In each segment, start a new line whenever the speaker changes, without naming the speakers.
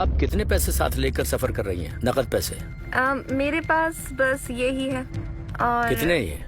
आप कितने पैसे साथ लेकर सफर कर रही हैं? नकद पैसे
मेरे पास बस यही है। और
कितने ये?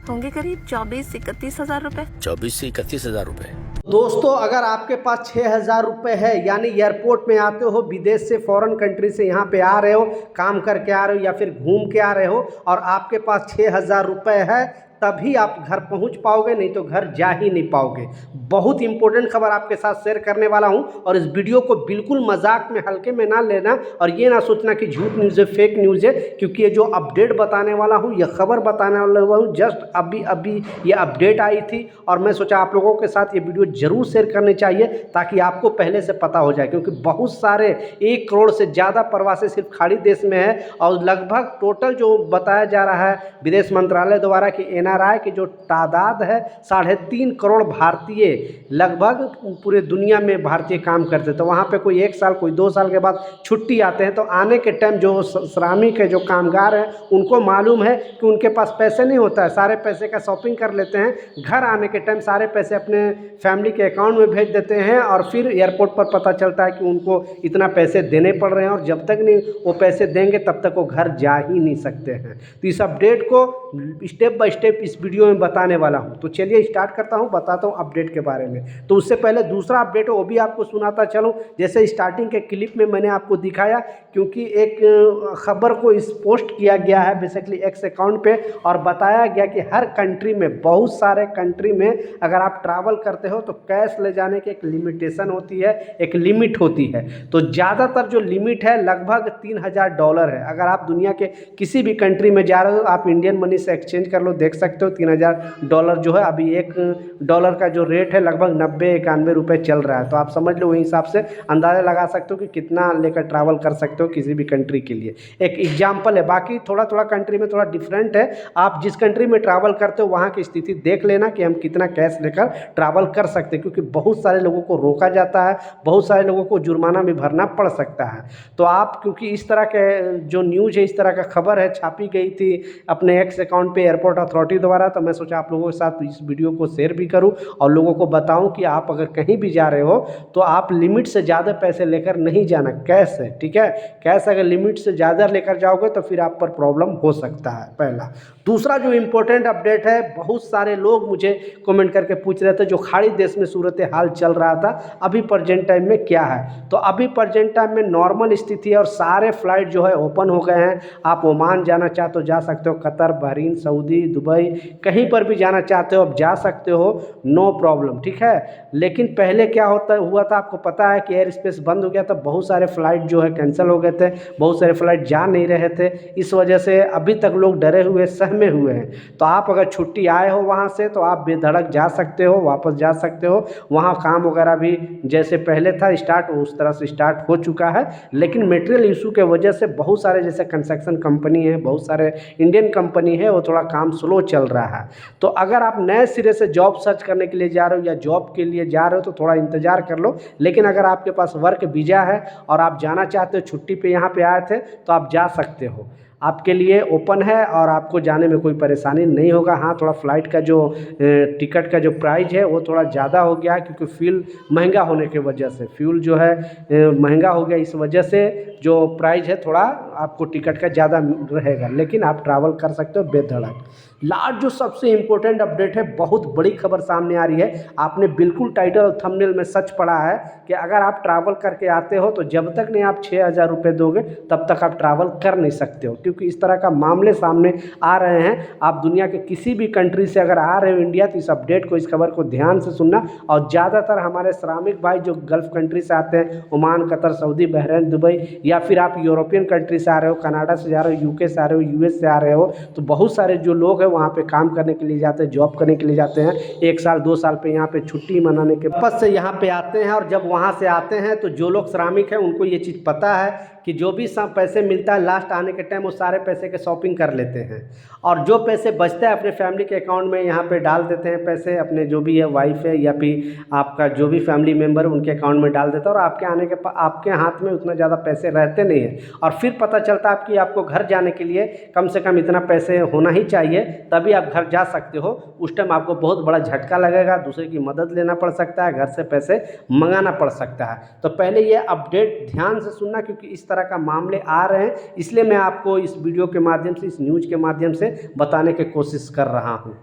होंगे करीब 24-31 हज़ार रुपए।
24 से 31 हजार रुपए।
दोस्तों, अगर आपके पास 6,000 रुपये है, यानी एयरपोर्ट में आते हो, विदेश से फॉरेन कंट्री से यहाँ पे आ रहे हो, काम करके आ रहे हो या फिर घूम के आ रहे हो और आपके पास 6,000 रुपये है, तभी आप घर पहुँच पाओगे, नहीं तो घर जा ही नहीं पाओगे। बहुत इंपॉर्टेंट खबर आपके साथ शेयर करने वाला हूँ और इस वीडियो को बिल्कुल मजाक में, हल्के में ना लेना और ये ना सोचना कि झूठ न्यूज़ है, फेक न्यूज़ है, क्योंकि ये जो अपडेट बताने वाला हूँ, यह खबर बताने वाला हूँ, जस्ट अभी अभी ये अपडेट आई थी और मैं सोचा आप लोगों के साथ ये वीडियो ज़रूर शेयर करनी चाहिए ताकि आपको पहले से पता हो जाए, क्योंकि बहुत सारे 1 करोड़ से ज़्यादा प्रवासी सिर्फ खाड़ी देश में है और लगभग टोटल जो बताया जा रहा है विदेश मंत्रालय द्वारा कि एनआरआई की जो तादाद है 3.5 करोड़ भारतीय लगभग पूरे दुनिया में भारतीय काम करते, तो वहाँ पे कोई 1 साल कोई 2 साल के बाद छुट्टी आते हैं, तो आने के टाइम जो श्रमिक है, जो कामगार हैं, उनको मालूम है कि उनके पास पैसे नहीं होता है, सारे पैसे का शॉपिंग कर लेते हैं, घर आने के टाइम सारे पैसे अपने फैमिली के अकाउंट में भेज देते हैं और फिर एयरपोर्ट पर पता चलता है कि उनको इतना पैसे देने पड़ रहे हैं और जब तक नहीं वो पैसे देंगे तब तक वो घर जा ही नहीं सकते हैं। तो इस अपडेट को स्टेप बाय स्टेप इस वीडियो में बताने वाला हूं, तो चलिए स्टार्ट करता हूं, बताता हूं अपडेट के बारे में। तो उससे पहले दूसरा अपडेट है वो भी आपको सुनाता चलूं, जैसे स्टार्टिंग के क्लिप में मैंने आपको दिखाया, क्योंकि एक खबर को इस पोस्ट किया गया है बेसिकली एक्स अकाउंट पे और बताया गया कि हर कंट्री में, बहुत सारे कंट्री में अगर आप ट्रैवल करते हो तो कैश ले जाने की एक लिमिटेशन होती है, एक लिमिट होती है। तो ज़्यादातर जो लिमिट है लगभग $3,000 है। अगर आप दुनिया के किसी भी कंट्री में जा रहे हो, आप इंडियन मनी से एक्सचेंज कर लो, देख सकते हो $3,000 जो है, अभी $1 का जो रेट है लगभग 90-91 रुपये चल रहा है। तो आप समझ लो, वही हिसाब से अंदाज़ा लगा सकते हो कि कितना लेकर ट्रैवल कर सकते हो किसी भी कंट्री के लिए। एक एग्जाम्पल है, बाकी थोड़ा थोड़ा कंट्री में थोड़ा डिफरेंट है। आप जिस कंट्री में ट्रैवल करते हो वहाँ की स्थिति देख लेना कि हम कितना कैश लेकर ट्रैवल कर सकते हैं, क्योंकि बहुत सारे लोगों को रोका जाता है, बहुत सारे लोगों को जुर्माना भी भरना पड़ सकता है। तो आप, क्योंकि इस तरह के जो न्यूज़ है, इस तरह का खबर है, छापी गई थी अपने एक्स अकाउंट पे एयरपोर्ट अथॉरिटी द्वारा, तो मैं सोचा आप लोगों के साथ इस वीडियो को शेयर भी करूं और लोगों को बताऊं कि आप अगर कहीं भी जा रहे हो तो आप लिमिट से ज़्यादा पैसे लेकर नहीं जाना, कैश है, ठीक है। कैश अगर लिमिट से ज़्यादा लेकर जाओगे तो फिर आप पर प्रॉब्लम हो सकता है, पहला। दूसरा जो इम्पोर्टेंट अपडेट है, बहुत सारे लोग मुझे कमेंट करके पूछ रहे थे जो खाड़ी देश में सूरत हाल चल रहा था, अभी प्रेजेंट टाइम में क्या है। तो अभी प्रेजेंट टाइम में नॉर्मल स्थिति है और सारे फ्लाइट जो है ओपन हो गए हैं। आप ओमान जाना चाहते हो जा सकते हो, कतर, बहरीन, सऊदी, दुबई, कहीं पर भी जाना चाहते हो आप जा सकते हो, नो प्रॉब्लम, ठीक है। लेकिन पहले क्या हुआ था आपको पता है कि एयर स्पेस बंद हो गया था, बहुत सारे फ्लाइट जो है कैंसिल हो गए थे, बहुत सारे फ्लाइट जा नहीं रहे थे, इस वजह से अभी तक लोग डरे हुए, सहमे हुए हैं। तो आप अगर छुट्टी आए हो वहाँ से तो आप बेधड़क जा सकते हो, वापस जा सकते हो। वहाँ काम वगैरह भी जैसे पहले था स्टार्ट, उस तरह से स्टार्ट हो चुका है। लेकिन मटेरियल इशू के वजह से बहुत सारे जैसे कंस्ट्रक्शन कंपनी है, बहुत सारे इंडियन कंपनी है, वो थोड़ा काम स्लो चल रहा है। तो अगर आप नए सिरे से जॉब सर्च करने के लिए जा रहे हो या जॉब के लिए जा रहे हो तो थोड़ा इंतज़ार कर लो। लेकिन अगर आपके पास वर्क वीज़ा है और आप जाना चाहते हो, छुट्टी पे यहाँ पे आए थे, तो आप जा सकते हो, आपके लिए ओपन है और आपको जाने में कोई परेशानी नहीं होगा। हाँ, थोड़ा फ्लाइट का जो टिकट का जो प्राइस है वो थोड़ा ज़्यादा हो गया, क्योंकि फ्यूल महंगा होने की वजह से, फ्यूल जो है महंगा हो गया, इस वजह से जो प्राइस है थोड़ा आपको टिकट का ज़्यादा रहेगा, लेकिन आप ट्रैवल कर सकते हो बेधड़क। लास्ट जो सबसे इम्पोर्टेंट अपडेट है, बहुत बड़ी खबर सामने आ रही है, आपने बिल्कुल टाइटल और थंबनेल में सच पढ़ा है कि अगर आप ट्रैवल करके आते हो तो जब तक नहीं आप 6,000 रुपये दोगे तब तक आप ट्रैवल कर नहीं सकते हो, क्योंकि इस तरह का मामले सामने आ रहे हैं। आप दुनिया के किसी भी कंट्री से अगर आ रहे हो इंडिया, तो इस अपडेट को, इस खबर को ध्यान से सुनना। और ज़्यादातर हमारे श्रमिक भाई जो गल्फ़ कंट्री से आते हैं, Oman, Qatar, Saudi, Bahrain, Dubai, या फिर आप यूरोपियन कंट्री से आ रहे हो, कनाडा से जा रहे हो, यूके से आ रहे हो, यूएस से आ रहे हो, तो बहुत सारे जो लोग हैं वहाँ पे काम करने के लिए जाते हैं, जॉब करने के लिए जाते हैं, 1 साल 2 साल पे यहाँ पे छुट्टी मनाने के पद से यहाँ पे आते हैं। और जब वहाँ से आते हैं तो जो लोग श्रमिक हैं उनको ये चीज़ पता है कि जो भी सब पैसे मिलता है लास्ट आने के टाइम वो सारे पैसे के शॉपिंग कर लेते हैं और जो पैसे बचता है अपने फैमिली के अकाउंट में यहाँ पे डाल देते हैं पैसे, अपने जो भी है वाइफ है या फिर आपका जो भी फैमिली मेम्बर उनके अकाउंट में डाल देता है और आपके हाथ में उतना ज़्यादा पैसे रहते नहीं हैं। और फिर पता पता चलता है कि आपको घर जाने के लिए कम से कम इतना पैसे होना ही चाहिए, तभी आप घर जा सकते हो। उस टाइम आपको बहुत बड़ा झटका लगेगा, दूसरे की मदद लेना पड़ सकता है, घर से पैसे मंगाना पड़ सकता है। तो पहले ये अपडेट ध्यान से सुनना, क्योंकि इस तरह का मामले आ रहे हैं, इसलिए मैं आपको इस वीडियो के माध्यम से, इस न्यूज़ के माध्यम से बताने की कोशिश कर रहा हूँ।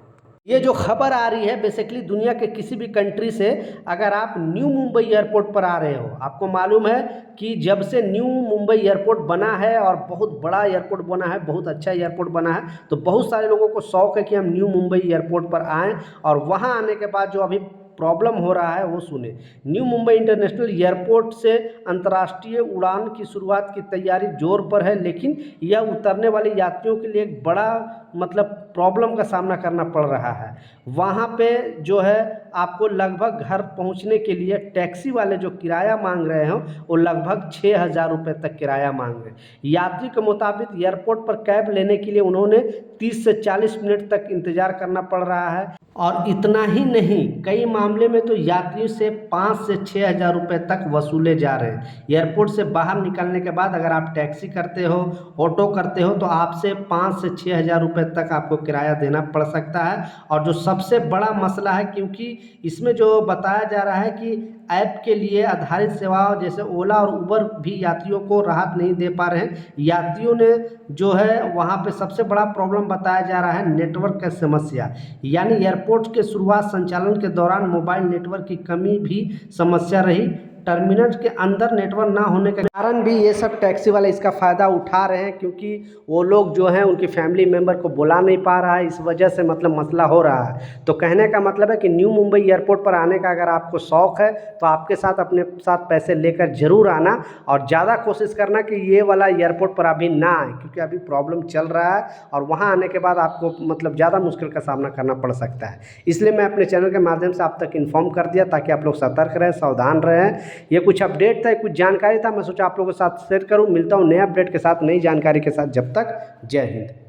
ये जो खबर आ रही है बेसिकली दुनिया के किसी भी कंट्री से, अगर आप न्यू मुंबई एयरपोर्ट पर आ रहे हो, आपको मालूम है कि जब से न्यू मुंबई एयरपोर्ट बना है और बहुत बड़ा एयरपोर्ट बना है, बहुत अच्छा एयरपोर्ट बना है, तो बहुत सारे लोगों को शौक है कि हम न्यू मुंबई एयरपोर्ट पर आएँ और वहाँ आने के बाद जो अभी प्रॉब्लम हो रहा है वो सुने। न्यू मुंबई इंटरनेशनल एयरपोर्ट से अंतर्राष्ट्रीय उड़ान की शुरुआत की तैयारी जोर पर है, लेकिन यह उतरने वाले यात्रियों के लिए एक बड़ा मतलब प्रॉब्लम का सामना करना पड़ रहा है। वहाँ पे जो है आपको लगभग घर पहुँचने के लिए टैक्सी वाले जो किराया मांग रहे हैं वो लगभग 6,000 रुपये तक किराया मांग रहे हैं। यात्री के मुताबिक एयरपोर्ट पर कैब लेने के लिए उन्होंने 30 से 40 मिनट तक इंतज़ार करना पड़ रहा है। और इतना ही नहीं, कई मामले में तो यात्रियों से 5 से 6,000 रुपये तक वसूले जा रहे हैं। एयरपोर्ट से बाहर निकलने के बाद अगर आप टैक्सी करते हो, ऑटो करते हो, तो आपसे 5 से 6,000 रुपये तक आपको किराया देना पड़ सकता है। और जो सबसे बड़ा मसला है, क्योंकि इसमें जो बताया जा रहा है कि ऐप के लिए आधारित सेवाओं जैसे ओला और उबर भी यात्रियों को राहत नहीं दे पा रहे हैं। यात्रियों ने जो है वहाँ पे सबसे बड़ा प्रॉब्लम बताया जा रहा है नेटवर्क की समस्या, यानी एयरपोर्ट के शुरुआत संचालन के दौरान मोबाइल नेटवर्क की कमी भी समस्या रही। टर्मिनल के अंदर नेटवर्क ना होने के कारण भी ये सब टैक्सी वाले इसका फ़ायदा उठा रहे हैं, क्योंकि वो लोग जो हैं उनकी फैमिली मेम्बर को बुला नहीं पा रहा है, इस वजह से मतलब मसला हो रहा है। तो कहने का मतलब है कि न्यू मुंबई एयरपोर्ट पर आने का अगर आपको शौक़ है तो आपके साथ अपने साथ पैसे लेकर ज़रूर आना, और ज़्यादा कोशिश करना कि ये वाला एयरपोर्ट पर अभी ना आए, क्योंकि अभी प्रॉब्लम चल रहा है और वहाँ आने के बाद आपको मतलब ज़्यादा मुश्किल का सामना करना पड़ सकता है। इसलिए मैं अपने चैनल के माध्यम से आप तक इन्फॉर्म कर दिया, ताकि आप लोग सतर्क रहें, सावधान रहें। ये कुछ अपडेट था, कुछ जानकारी था, मैं सोचा आप लोगों के साथ शेयर करूं। मिलता हूं नए अपडेट के साथ, नई जानकारी के साथ। जब तक जय हिंद।